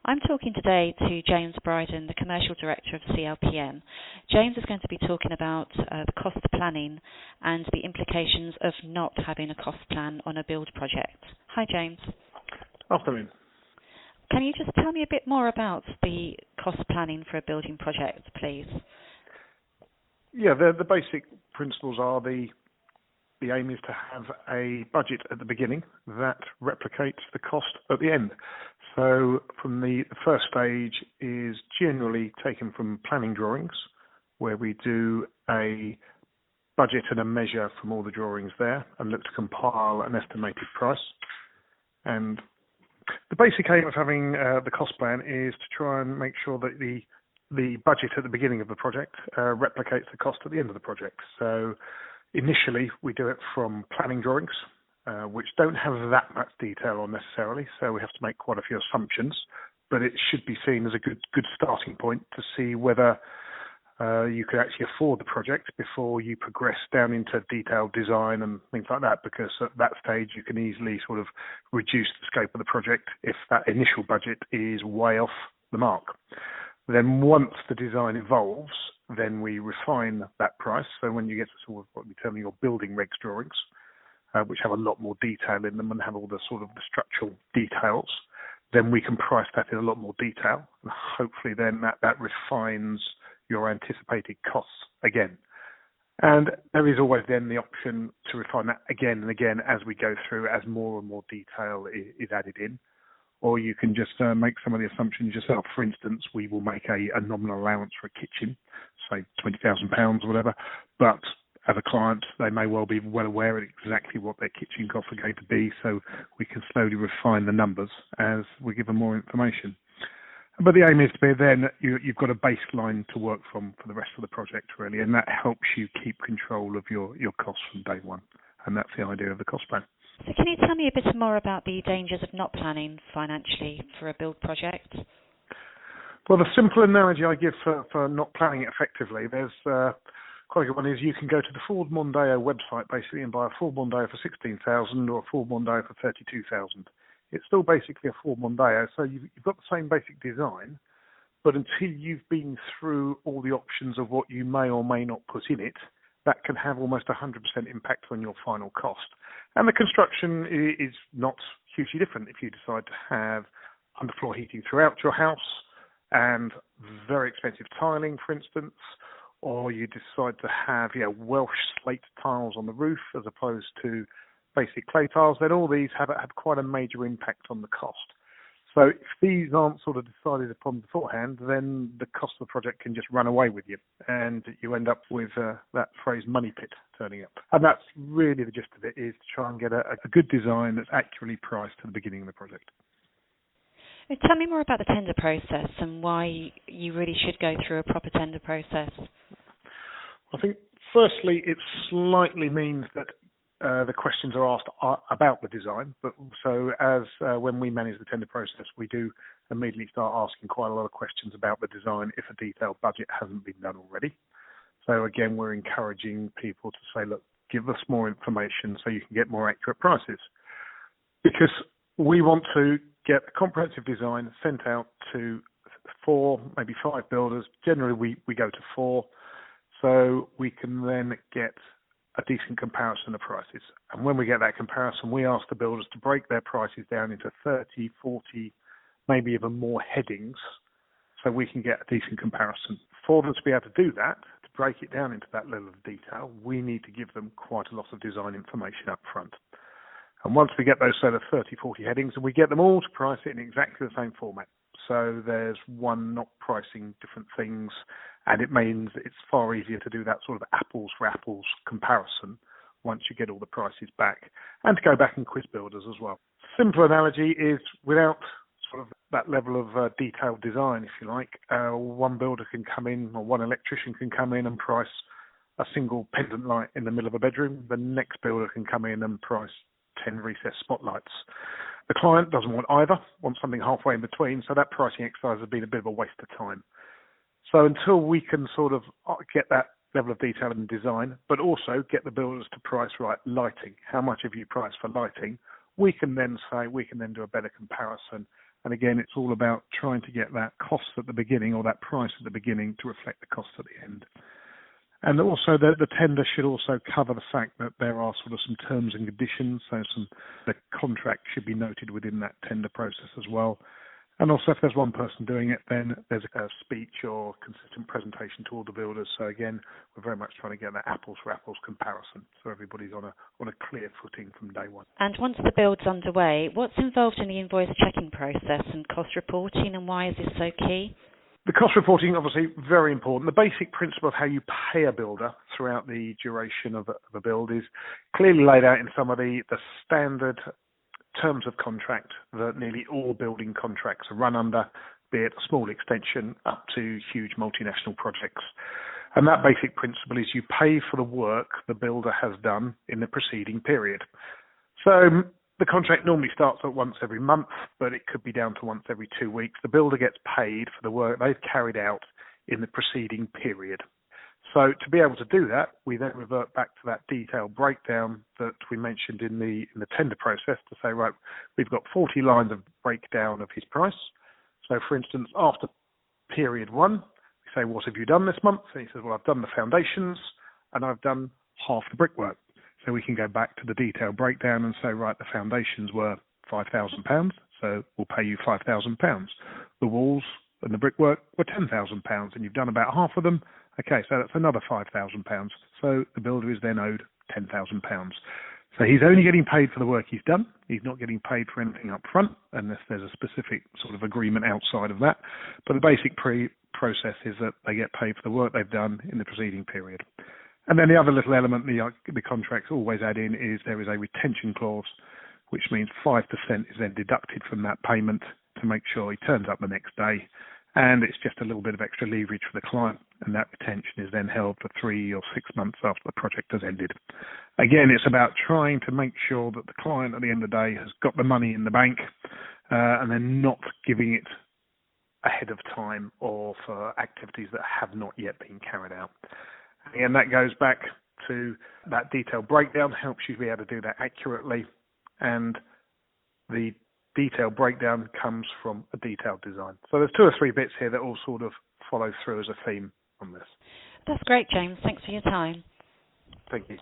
I'm talking today to James Bryden, the Commercial Director of CPLM. James is going to be talking about the cost planning and the implications of not having a cost plan on a build project. Hi, James. Afternoon. Can you just tell me a bit more about the cost planning for a building project, please? Yeah, the basic principles are the aim is to have a budget at the beginning that replicates the cost at the end. So from the first stage is generally taken from planning drawings, where we do a budget and a measure from all the drawings there and look to compile an estimated price. And the basic aim of having the cost plan is to try and make sure that the budget at the beginning of the project replicates the cost at the end of the project. So initially, we do it from planning drawings, which don't have that much detail on necessarily, so we have to make quite a few assumptions, but it should be seen as a good starting point to see whether you could actually afford the project before you progress down into detailed design and things like that, because at that stage you can easily sort of reduce the scope of the project if that initial budget is way off the mark. Then once the design evolves, then we refine that price. So when you get to sort of what we term your building regs drawings, which have a lot more detail in them and have all the sort of the structural details, then we can price that in a lot more detail. And hopefully then that refines your anticipated costs again. And there is always then the option to refine that again and again as we go through, as more and more detail is added in. Or you can just make some of the assumptions yourself. For instance, we will make a nominal allowance for a kitchen, say £20,000 or whatever, but as a client, they may well be well aware of exactly what their kitchen costs are going to be, so we can slowly refine the numbers as we give them more information. But the aim is to be then you've got a baseline to work from for the rest of the project, really, and that helps you keep control of your costs from day one. And that's the idea of the cost plan. So can you tell me a bit more about the dangers of not planning financially for a build project? Well, the simple analogy I give for not planning it effectively, there's quite a good one, is you can go to the Ford Mondeo website basically and buy a Ford Mondeo for $16,000 or a Ford Mondeo for $32,000. It's still basically a Ford Mondeo, so you've got the same basic design, but until you've been through all the options of what you may or may not put in it, that can have almost 100% impact on your final cost. And the construction is not hugely different if you decide to have underfloor heating throughout your house and very expensive tiling, for instance, or you decide to have Welsh slate tiles on the roof as opposed to basic clay tiles, then all these have quite a major impact on the cost. So if these aren't sort of decided upon beforehand, then the cost of the project can just run away with you, and you end up with that phrase money pit turning up. And that's really the gist of it, is to try and get a good design that's accurately priced at the beginning of the project. Tell me more about the tender process and why you really should go through a proper tender process. I think, firstly, it slightly means that the questions are asked about the design, but also as when we manage the tender process, we do immediately start asking quite a lot of questions about the design if a detailed budget hasn't been done already. So again, we're encouraging people to say, look, give us more information so you can get more accurate prices. Because we want to get the comprehensive design sent out to 4, maybe 5 builders. Generally, we go to 4, so we can then get a decent comparison of prices. And when we get that comparison, we ask the builders to break their prices down into 30, 40, maybe even more headings, so we can get a decent comparison. For them to be able to do that, to break it down into that level of detail, we need to give them quite a lot of design information up front. And once we get those sort of 30, 40 headings, we get them all to price it in exactly the same format. So there's one not pricing different things, and it means it's far easier to do that sort of apples for apples comparison once you get all the prices back, and to go back and quiz builders as well. Simple analogy is, without sort of that level of detailed design, if you like, one builder can come in, or one electrician can come in and price a single pendant light in the middle of a bedroom. The next builder can come in and price 10 recessed spotlights. The client doesn't want either, wants something halfway in between, so that pricing exercise has been a bit of a waste of time. So until we can sort of get that level of detail in design, but also get the builders to price right lighting, how much have you priced for lighting, we can then do a better comparison And again, it's all about trying to get that cost at the beginning or that price at the beginning to reflect the cost at the end. And also the tender should also cover the fact that there are sort of some terms and conditions, so the contract should be noted within that tender process as well. And also if there's one person doing it, then there's a speech or consistent presentation to all the builders. So again, we're very much trying to get that apples for apples comparison, so everybody's on a clear footing from day one. And once the build's underway, what's involved in the invoice checking process and cost reporting, and why is this so key? The cost reporting, obviously, very important. The basic principle of how you pay a builder throughout the duration of a build is clearly laid out in some of the standard terms of contract that nearly all building contracts are run under, be it a small extension up to huge multinational projects. And that basic principle is you pay for the work the builder has done in the preceding period. So the contract normally starts at once every month, but it could be down to once every 2 weeks. The builder gets paid for the work they've carried out in the preceding period. So to be able to do that, we then revert back to that detailed breakdown that we mentioned in the tender process to say, right, we've got 40 lines of breakdown of his price. So for instance, after period 1, we say, what have you done this month? And he says, well, I've done the foundations and I've done half the brickwork. So we can go back to the detailed breakdown and say, right, the foundations were £5,000, so we'll pay you £5,000. The walls and the brickwork were £10,000, and you've done about half of them. Okay, so that's another £5,000. So the builder is then owed £10,000. So he's only getting paid for the work he's done. He's not getting paid for anything up front, unless there's a specific sort of agreement outside of that. But the basic process is that they get paid for the work they've done in the preceding period. And then the other little element the contracts always add in is there is a retention clause, which means 5% is then deducted from that payment to make sure he turns up the next day. And it's just a little bit of extra leverage for the client, and that retention is then held for 3 or 6 months after the project has ended. Again, it's about trying to make sure that the client at the end of the day has got the money in the bank and then not giving it ahead of time or for activities that have not yet been carried out. And that goes back to that detailed breakdown, helps you be able to do that accurately, and the detailed breakdown comes from a detailed design. So there's 2 or 3 bits here that all sort of follow through as a theme on this. That's great, James. Thanks for your time. Thank you.